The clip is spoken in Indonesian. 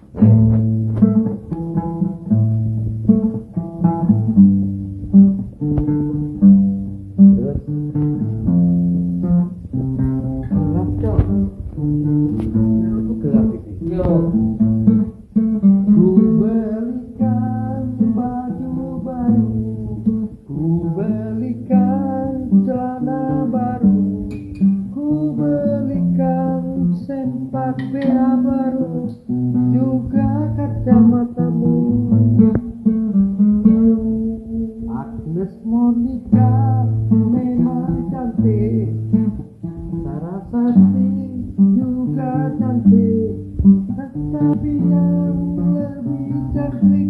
Terus gelap cok. Aku gelap iki. Yo. Ku belikan baju baru, ku belikan celana baru, ku belikan sempak bea baru, juga kacamatamu. Agnes Monica memang cantik, Sarasvati juga cantik, tetapi yang lebih cantik